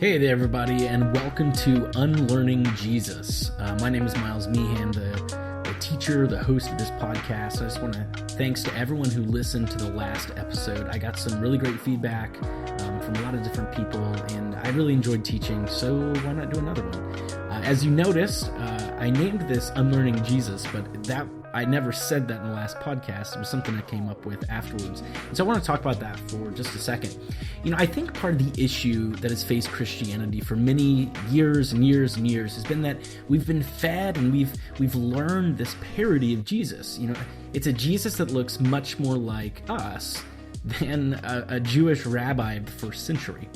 Hey there, everybody, and welcome to Unlearning Jesus. My name is Miles Meehan, the teacher, the host of this podcast. I just want to thanks to everyone who listened to the last episode. I got some really great feedback from a lot of different people, and I really enjoyed teaching, so why not do another one? As you noticed, I named this Unlearning Jesus, but I never said that in the last podcast. It was something I came up with afterwards. And so I want to talk about that for just a second. I think part of the issue that has faced Christianity for many years and years and years has been that we've been fed and we've learned this parody of Jesus. It's a Jesus that looks much more like us than a Jewish rabbi of the first century.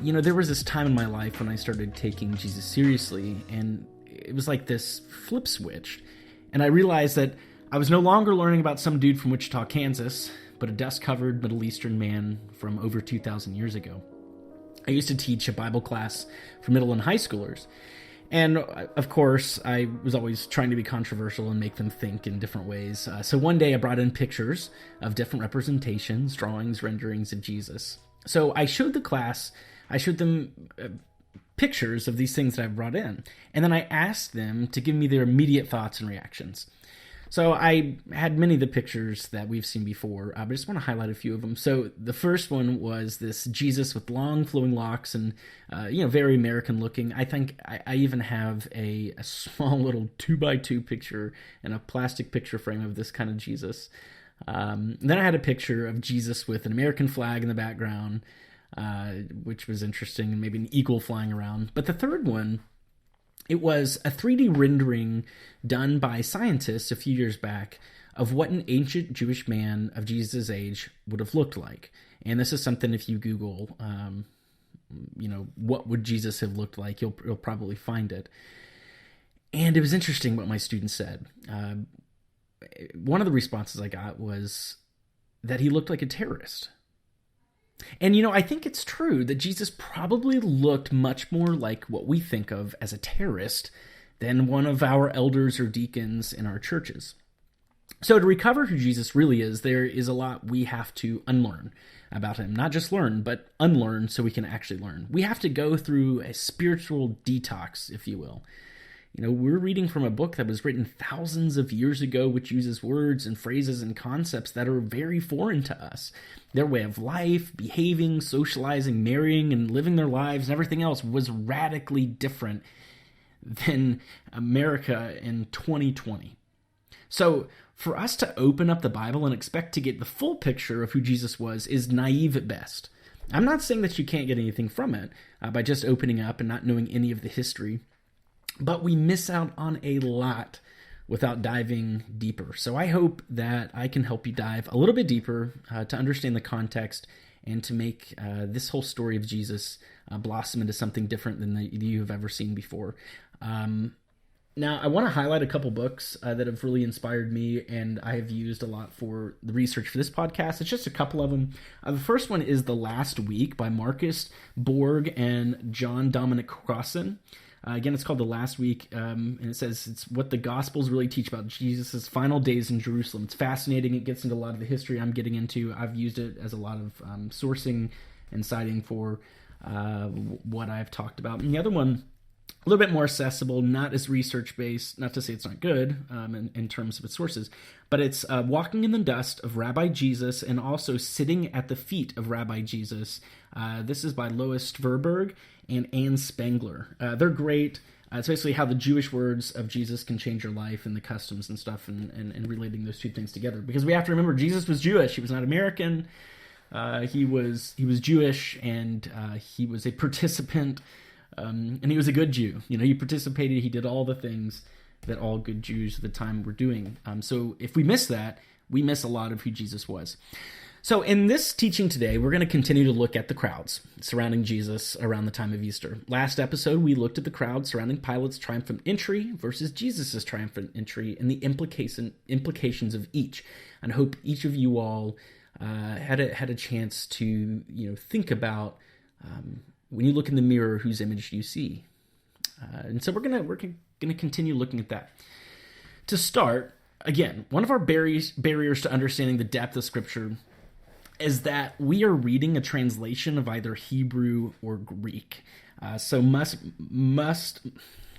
There was this time in my life when I started taking Jesus seriously, and it was like this flip switch. And I realized that I was no longer learning about some dude from Wichita, Kansas, but a dust-covered Middle Eastern man from over 2,000 years ago. I used to teach a Bible class for middle and high schoolers. And, of course, I was always trying to be controversial and make them think in different ways. So one day I brought in pictures of different representations, drawings, renderings of Jesus. So I showed the class, them pictures of these things that I brought in. And then I asked them to give me their immediate thoughts and reactions. So I had many of the pictures that we've seen before, but I just want to highlight a few of them. So the first one was this Jesus with long flowing locks and, very American looking. I think I even have a small little 2x2 picture and a plastic picture frame of this kind of Jesus. Then I had a picture of Jesus with an American flag in the background, which was interesting, and maybe an eagle flying around. But the third one, it was a 3D rendering done by scientists a few years back of what an ancient Jewish man of Jesus' age would have looked like. And this is something, if you Google, what would Jesus have looked like, you'll probably find it. And it was interesting what my students said. One of the responses I got was that he looked like a terrorist. And, I think it's true that Jesus probably looked much more like what we think of as a terrorist than one of our elders or deacons in our churches. So to recover who Jesus really is, there is a lot we have to unlearn about him. Not just learn, but unlearn so we can actually learn. We have to go through a spiritual detox, if you will. We're reading from a book that was written thousands of years ago, which uses words and phrases and concepts that are very foreign to us. Their way of life, behaving, socializing, marrying, and living their lives and everything else was radically different than America in 2020. So for us to open up the Bible and expect to get the full picture of who Jesus was is naive at best. I'm not saying that you can't get anything from it by just opening up and not knowing any of the history. But we miss out on a lot without diving deeper. So I hope that I can help you dive a little bit deeper to understand the context and to make this whole story of Jesus blossom into something different than you have ever seen before. Now, I want to highlight a couple books that have really inspired me and I have used a lot for the research for this podcast. It's just a couple of them. The first one is The Last Week by Marcus Borg and John Dominic Crossan. Again, it's called The Last Week, and it says it's what the Gospels really teach about Jesus' final days in Jerusalem. It's fascinating. It gets into a lot of the history I'm getting into. I've used it as a lot of sourcing and citing for what I've talked about. And the other one, a little bit more accessible, not as research-based, not to say it's not good in terms of its sources, but it's Walking in the Dust of Rabbi Jesus and also Sitting at the Feet of Rabbi Jesus. This is by Lois Stverberg and Anne Spangler. They're great. It's basically how the Jewish words of Jesus can change your life and the customs and stuff and relating those two things together. Because we have to remember Jesus was Jewish. He was not American. He was Jewish, and he was a participant, and he was a good Jew. He participated. He did all the things that all good Jews at the time were doing. So if we miss that, we miss a lot of who Jesus was. So in this teaching today, we're going to continue to look at the crowds surrounding Jesus around the time of Easter. Last episode, we looked at the crowd surrounding Pilate's triumphant entry versus Jesus' triumphant entry and the implications of each. And I hope each of you all had a chance to think about when you look in the mirror, whose image do you see? And so we're gonna continue looking at that. To start, again, one of our barriers to understanding the depth of Scripture is that we are reading a translation of either Hebrew or Greek. So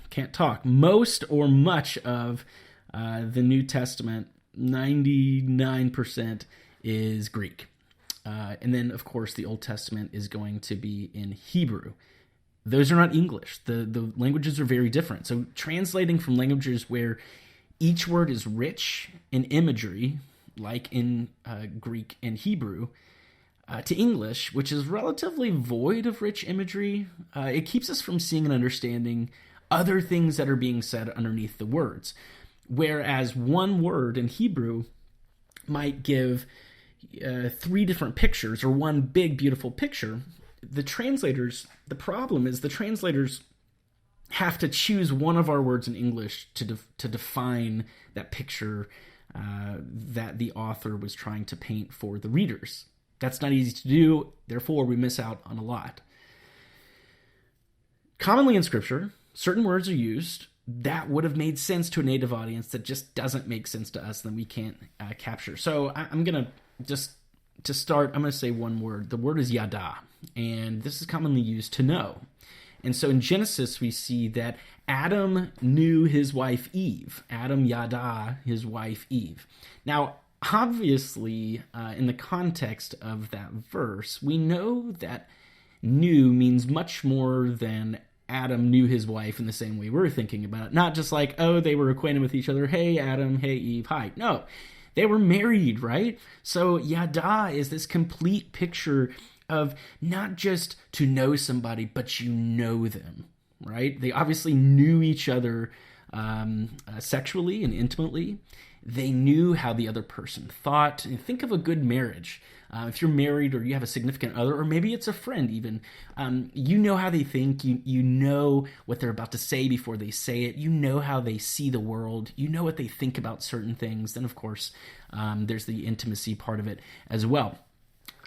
can't talk. Most or much of the New Testament, 99% is Greek. And then, of course, the Old Testament is going to be in Hebrew. Those are not English. The languages are very different. So translating from languages where each word is rich in imagery, like in Greek and Hebrew, to English, which is relatively void of rich imagery, it keeps us from seeing and understanding other things that are being said underneath the words. Whereas one word in Hebrew might give three different pictures or one big, beautiful picture, the problem is the translators have to choose one of our words in English to define that picture that the author was trying to paint for the readers. That's not easy to do, therefore we miss out on a lot. Commonly in Scripture, certain words are used that would have made sense to a native audience that just doesn't make sense to us, then we can't capture. So I'm going to say one word. The word is yada, and this is commonly used to know. And so in Genesis, we see that Adam knew his wife Eve. Adam yada his wife Eve. Now, obviously, in the context of that verse, we know that knew means much more than Adam knew his wife in the same way we're thinking about it. Not just like, oh, they were acquainted with each other. Hey, Adam. Hey, Eve. Hi. No, they were married, right? So yada is this complete picture of not just to know somebody, but you know them, right? They obviously knew each other sexually and intimately. They knew how the other person thought. And think of a good marriage. If you're married or you have a significant other, or maybe it's a friend even, you know how they think. You know what they're about to say before they say it. You know how they see the world. You know what they think about certain things. Then, of course, there's the intimacy part of it as well.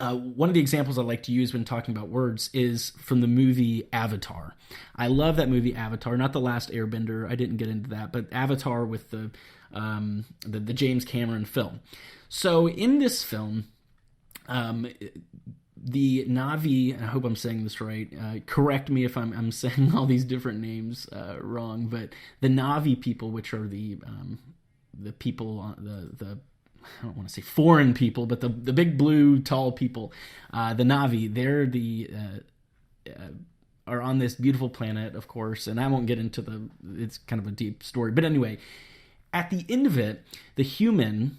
One of the examples I like to use when talking about words is from the movie Avatar. I love that movie Avatar, not The Last Airbender. I didn't get into that, but Avatar with the James Cameron film. So in this film, the Na'vi, I hope I'm saying this right, correct me if I'm saying all these different names wrong, but the Na'vi people, which are the people, the I don't want to say foreign people, but the big blue tall people, the Na'vi, they're are on this beautiful planet, of course, and I won't get into it's kind of a deep story, but anyway, at the end of it, the human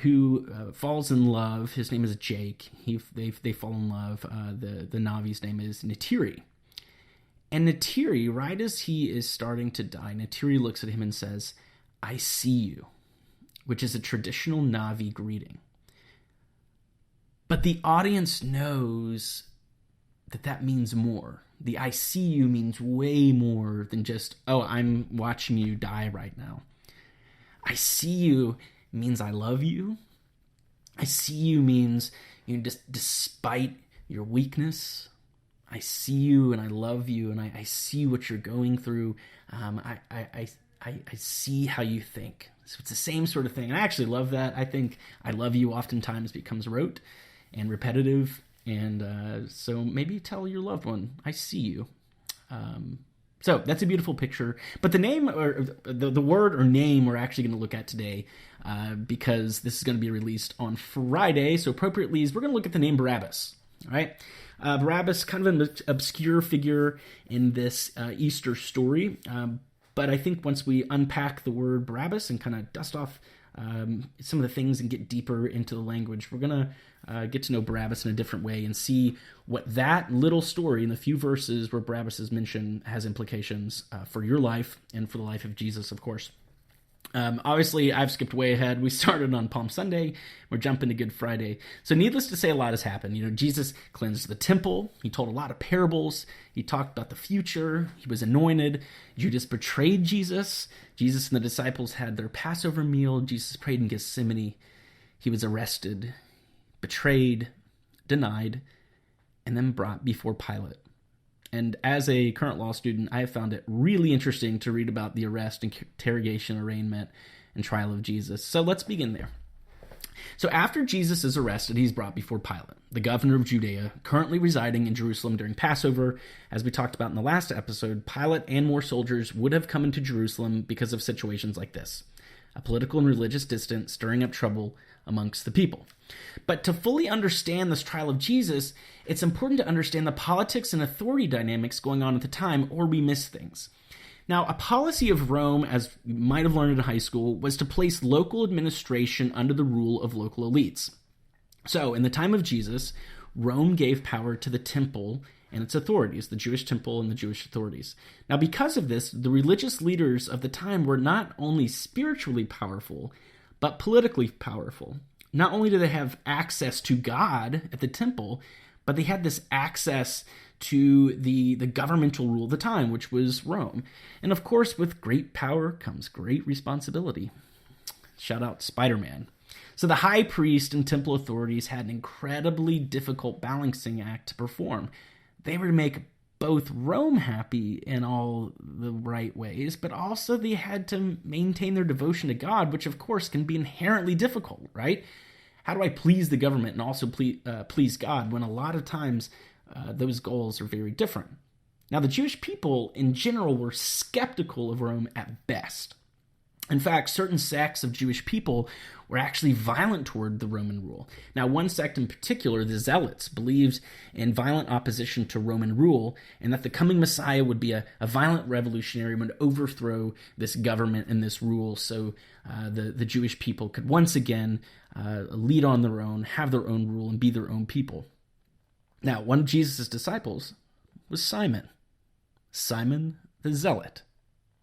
who falls in love, his name is Jake. They fall in love. The Na'vi's name is Neytiri. And Neytiri, right as he is starting to die, Neytiri looks at him and says, "I see you," which is a traditional Na'vi greeting. But the audience knows that means more. The "I see you" means way more than just, oh, I'm watching you die right now. I see you means I love you. I see you means, just despite your weakness, I see you and I love you and I see what you're going through. I see how you think. So it's the same sort of thing. And I actually love that. I think I love you oftentimes becomes rote and repetitive. And so maybe tell your loved one, I see you. So that's a beautiful picture. But the name, or the word or name we're actually going to look at today, because this is going to be released on Friday, so appropriately, is we're going to look at the name Barabbas. All right? Barabbas, kind of an obscure figure in this Easter story. But I think once we unpack the word Barabbas and kind of dust off some of the things and get deeper into the language, we're going to get to know Barabbas in a different way and see what that little story in the few verses where Barabbas is mentioned has implications for your life and for the life of Jesus, of course. Obviously, I've skipped way ahead. We started on Palm Sunday. We're jumping to Good Friday. So needless to say, a lot has happened. Jesus cleansed the temple. He told a lot of parables. He talked about the future. He was anointed. Judas betrayed Jesus. Jesus and the disciples had their Passover meal. Jesus prayed in Gethsemane. He was arrested, betrayed, denied, and then brought before Pilate. And as a current law student, I have found it really interesting to read about the arrest, interrogation, arraignment, and trial of Jesus. So let's begin there. So after Jesus is arrested, he's brought before Pilate, the governor of Judea, currently residing in Jerusalem during Passover. As we talked about in the last episode, Pilate and more soldiers would have come into Jerusalem because of situations like this: a political and religious dissident stirring up trouble amongst the people. But to fully understand this trial of Jesus, it's important to understand the politics and authority dynamics going on at the time, or we miss things. Now, a policy of Rome, as you might have learned in high school, was to place local administration under the rule of local elites. So, in the time of Jesus, Rome gave power to the temple and its authorities, the Jewish temple and the Jewish authorities. Now, because of this, the religious leaders of the time were not only spiritually powerful, but politically powerful. Not only do they have access to God at the temple, but they had this access to the governmental rule of the time, which was Rome. And of course, with great power comes great responsibility. Shout out Spider-Man. So the high priest and temple authorities had an incredibly difficult balancing act to perform. They were to make both Rome happy in all the right ways, but also they had to maintain their devotion to God, which of course can be inherently difficult, right? How do I please the government and also please God when a lot of times those goals are very different? Now, the Jewish people in general were skeptical of Rome at best. In fact, certain sects of Jewish people were actually violent toward the Roman rule. Now, one sect in particular, the Zealots, believed in violent opposition to Roman rule and that the coming Messiah would be a violent revolutionary and would overthrow this government and this rule so the Jewish people could once again lead on their own, have their own rule, and be their own people. Now, one of Jesus' disciples was Simon the Zealot.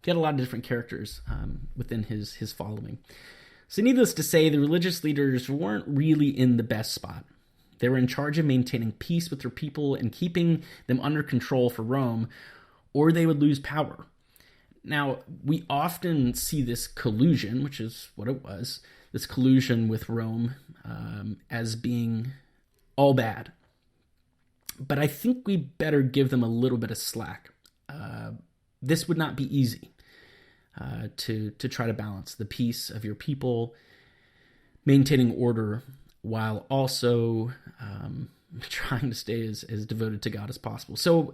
He had a lot of different characters within his following. So needless to say, the religious leaders weren't really in the best spot. They were in charge of maintaining peace with their people and keeping them under control for Rome, or they would lose power. Now, we often see this collusion, which is what it was, this collusion with Rome as being all bad. But I think we better give them a little bit of slack. This would not be easy. To try to balance the peace of your people, maintaining order, while also trying to stay as devoted to God as possible. So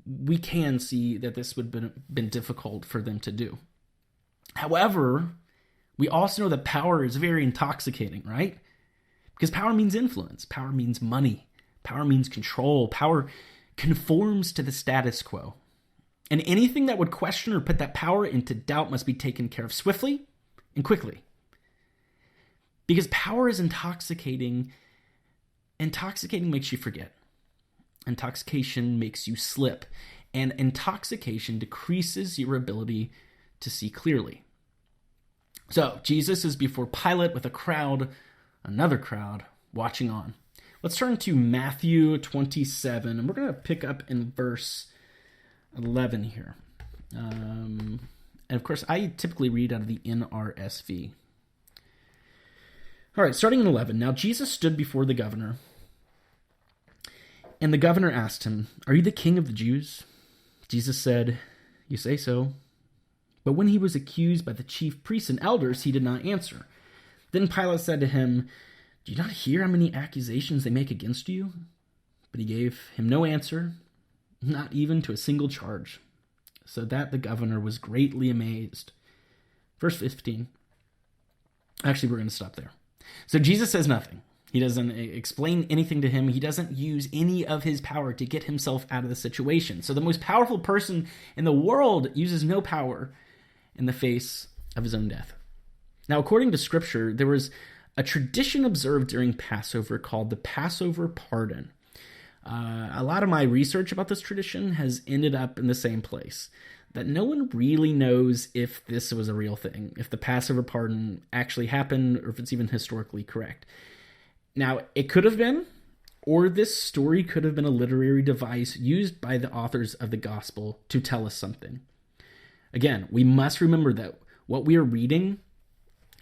we can see that this would have been difficult for them to do. However, we also know that power is very intoxicating, right? Because power means influence. Power means money. Power means control. Power conforms to the status quo. And anything that would question or put that power into doubt must be taken care of swiftly and quickly. Because power is intoxicating. Intoxicating makes you forget. Intoxication makes you slip. And intoxication decreases your ability to see clearly. So, Jesus is before Pilate with a crowd, another crowd, watching on. Let's turn to Matthew 27, and we're going to pick up in verse 11 here. And of course, I typically read out of the NRSV. All right, starting in 11. Now Jesus stood before the governor, and the governor asked him, "Are you the king of the Jews?" Jesus said, "You say so." But when he was accused by the chief priests and elders, he did not answer. Then Pilate said to him, "Do you not hear how many accusations they make against you?" But he gave him no answer, not even to a single charge, so that the governor was greatly amazed. Verse 15. Actually, we're going to stop there. So Jesus says nothing. He doesn't explain anything to him. He doesn't use any of his power to get himself out of the situation. So the most powerful person in the world uses no power in the face of his own death. Now, according to Scripture, there was a tradition observed during Passover called the Passover pardon. A lot of my research about this tradition has ended up in the same place, that no one really knows if this was a real thing, if the Passover pardon actually happened, or if it's even historically correct. Now, it could have been, or this story could have been a literary device used by the authors of the gospel to tell us something. Again, we must remember that what we are reading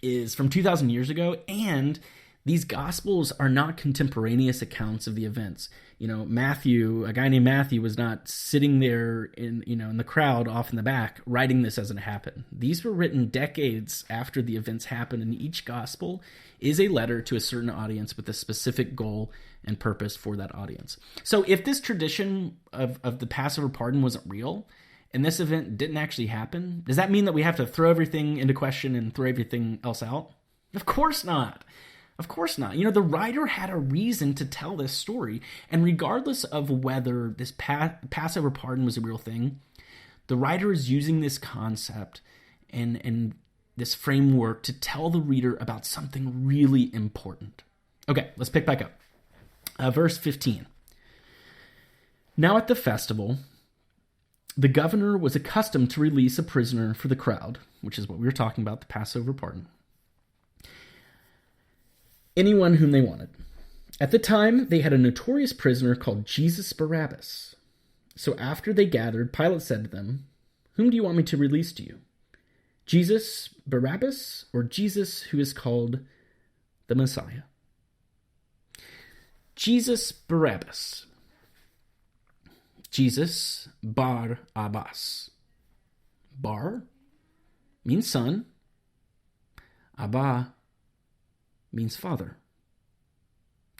is from 2,000 years ago, and These gospels are not contemporaneous accounts of the events. Matthew, a guy named Matthew, was not sitting there in the crowd off in the back writing this as it happened. These were written decades after the events happened, and each gospel is a letter to a certain audience with a specific goal and purpose for that audience. So if this tradition of the Passover pardon wasn't real, and this event didn't actually happen, does that mean that we have to throw everything into question and throw everything else out? Of course not. Of course not. The writer had a reason to tell this story, and regardless of whether this Passover pardon was a real thing, the writer is using this concept and this framework to tell the reader about something really important. Okay, let's pick back up. Verse 15. Now at the festival, the governor was accustomed to release a prisoner for the crowd, which is what we were talking about, the Passover pardon. Anyone whom they wanted. At the time, they had a notorious prisoner called Jesus Barabbas. So after they gathered, Pilate said to them, "Whom do you want me to release to you? Jesus Barabbas or Jesus who is called the Messiah?" Jesus Barabbas. Jesus Bar Abbas. Bar means son. Abba means father.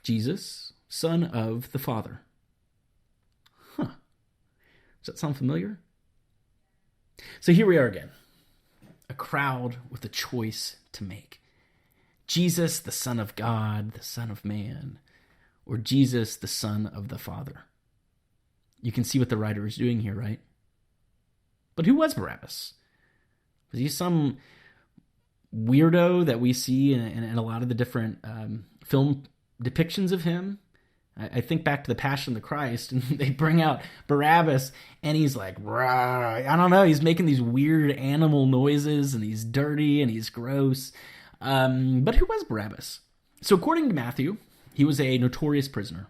Jesus, son of the Father. Does that sound familiar? So here we are again. A crowd with a choice to make. Jesus, the Son of God, the Son of Man, or Jesus, the Son of the Father. You can see what the writer is doing here, right? But who was Barabbas? Was he some weirdo that we see in a lot of the different film depictions of him? I think back to the Passion of the Christ, and they bring out Barabbas, and he's like, rah, I don't know, he's making these weird animal noises, and he's dirty, and he's gross. But who was Barabbas? So according to Matthew, he was a notorious prisoner.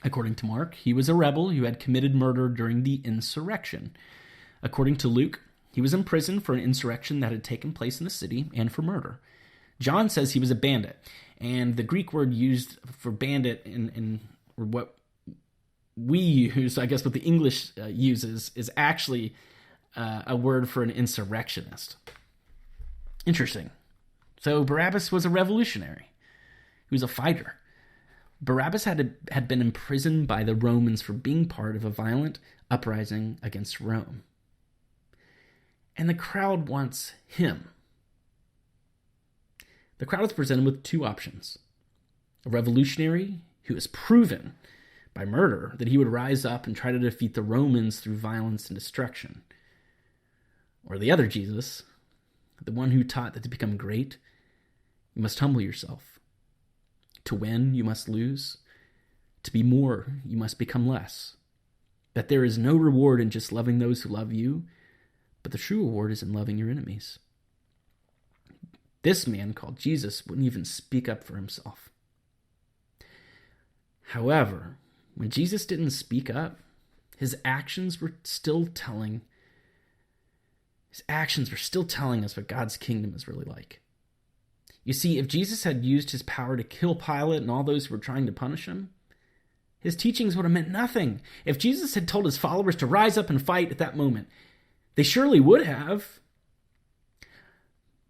According to Mark, he was a rebel who had committed murder during the insurrection. According to Luke, he was in prison for an insurrection that had taken place in the city and for murder. John says he was a bandit, and the Greek word used for bandit in what we use, I guess what the English uses, is actually a word for an insurrectionist. Interesting. So Barabbas was a revolutionary. He was a fighter. Barabbas had been imprisoned by the Romans for being part of a violent uprising against Rome. And the crowd wants him. The crowd is presented with two options. A revolutionary who has proven by murder that he would rise up and try to defeat the Romans through violence and destruction. Or the other Jesus, the one who taught that to become great, you must humble yourself. To win, you must lose. To be more, you must become less. That there is no reward in just loving those who love you, but the true reward is in loving your enemies. This man called Jesus wouldn't even speak up for himself. However, when Jesus didn't speak up, his actions were still telling us what God's kingdom is really like. You see, if Jesus had used his power to kill Pilate and all those who were trying to punish him, his teachings would have meant nothing. If Jesus had told his followers to rise up and fight at that moment, they surely would have.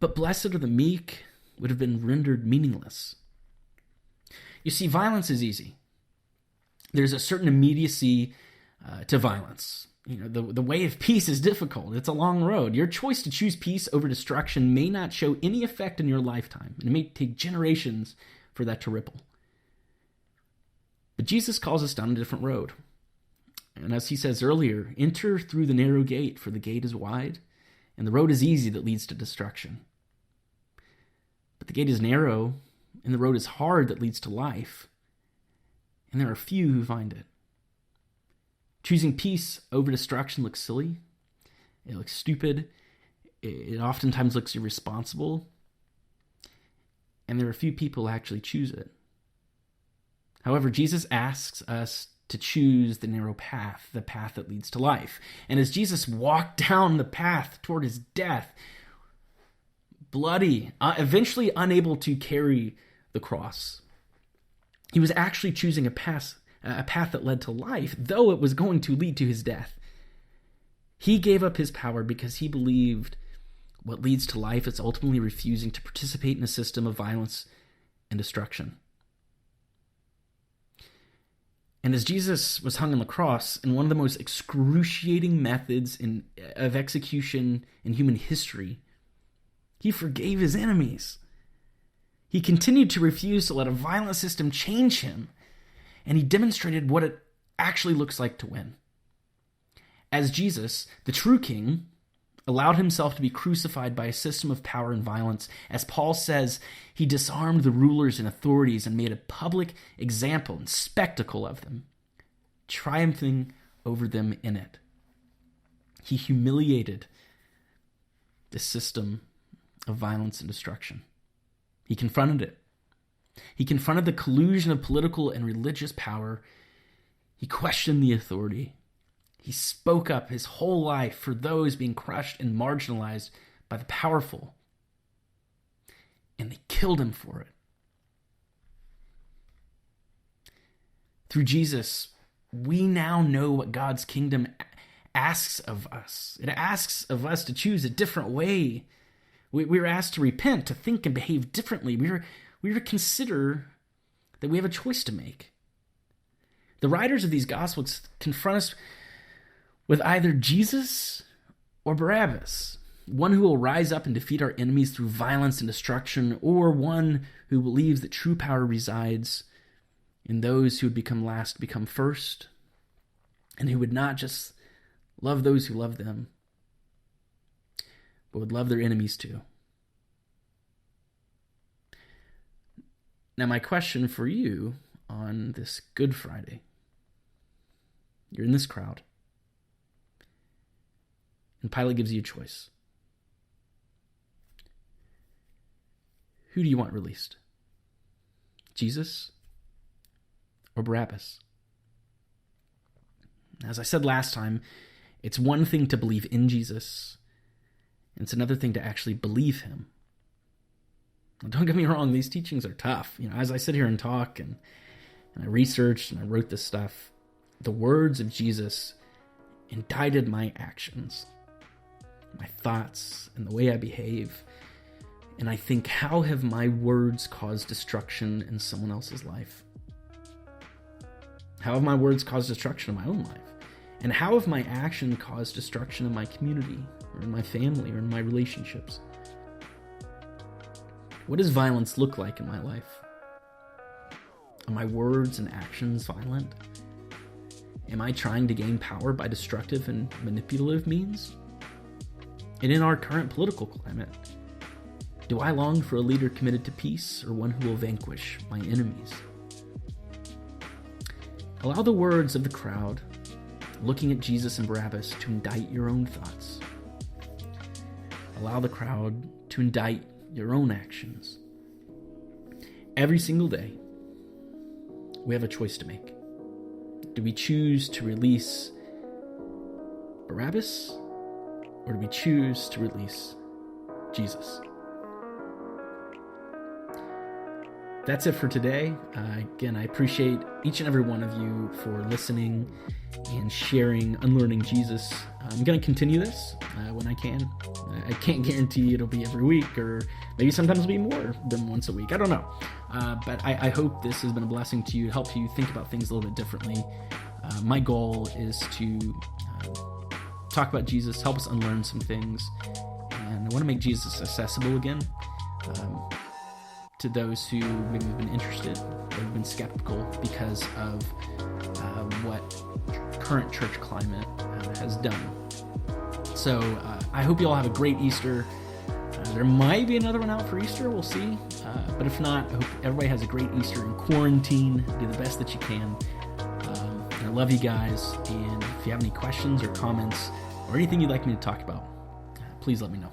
But blessed are the meek would have been rendered meaningless. You see, violence is easy. There's a certain immediacy to violence. The way of peace is difficult. It's a long road. Your choice to choose peace over destruction may not show any effect in your lifetime. It may take generations for that to ripple. But Jesus calls us down a different road. And as he says earlier, enter through the narrow gate, for the gate is wide, and the road is easy that leads to destruction. But the gate is narrow, and the road is hard that leads to life, and there are few who find it. Choosing peace over destruction looks silly. It looks stupid. It oftentimes looks irresponsible. And there are few people who actually choose it. However, Jesus asks us to choose the narrow path, the path that leads to life. And as Jesus walked down the path toward his death, bloody, eventually unable to carry the cross. He was actually choosing a path that led to life, though it was going to lead to his death. He gave up his power because he believed what leads to life is ultimately refusing to participate in a system of violence and destruction. And as Jesus was hung on the cross, in one of the most excruciating methods of execution in human history, he forgave his enemies. He continued to refuse to let a violent system change him, and he demonstrated what it actually looks like to win. As Jesus, the true king, allowed himself to be crucified by a system of power and violence, as Paul says, he disarmed the rulers and authorities and made a public example and spectacle of them, triumphing over them in it. He humiliated the system of violence and destruction. He confronted it. He confronted the collusion of political and religious power. He questioned the authority. He spoke up his whole life for those being crushed and marginalized by the powerful. And they killed him for it. Through Jesus, we now know what God's kingdom asks of us. It asks of us to choose a different way. We are asked to repent, to think and behave differently. We are to consider that we have a choice to make. The writers of these Gospels confront us with either Jesus or Barabbas, one who will rise up and defeat our enemies through violence and destruction, or one who believes that true power resides in those who would become last, become first, and who would not just love those who love them, but would love their enemies too. Now, my question for you on this Good Friday, you're in this crowd, and Pilate gives you a choice. Who do you want released? Jesus or Barabbas? As I said last time, it's one thing to believe in Jesus, and it's another thing to actually believe him. Now, don't get me wrong, these teachings are tough. As I sit here and talk and I researched and I wrote this stuff, the words of Jesus indicted my actions, my thoughts, and the way I behave. And I think, how have my words caused destruction in someone else's life? How have my words caused destruction in my own life? And how have my actions caused destruction in my community, or in my family, or in my relationships? What does violence look like in my life? Are my words and actions violent? Am I trying to gain power by destructive and manipulative means? And in our current political climate, do I long for a leader committed to peace, or one who will vanquish my enemies? Allow the words of the crowd, looking at Jesus and Barabbas, to indict your own thoughts. Allow the crowd to indict your own actions. Every single day, we have a choice to make. Do we choose to release Barabbas, or do we choose to release Jesus? That's it for today. Again, I appreciate each and every one of you for listening and sharing Unlearning Jesus. I'm going to continue this when I can. I can't guarantee it'll be every week, or maybe sometimes it'll be more than once a week. I don't know. But I hope this has been a blessing to you, help you think about things a little bit differently. My goal is to talk about Jesus, help us unlearn some things, and I want to make Jesus accessible again. To those who maybe have been interested or have been skeptical because of what current church climate has done. So I hope you all have a great Easter. There might be another one out for Easter, we'll see. But if not, I hope everybody has a great Easter in quarantine. Do the best that you can. I love you guys, and if you have any questions or comments or anything you'd like me to talk about, please let me know.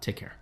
Take care.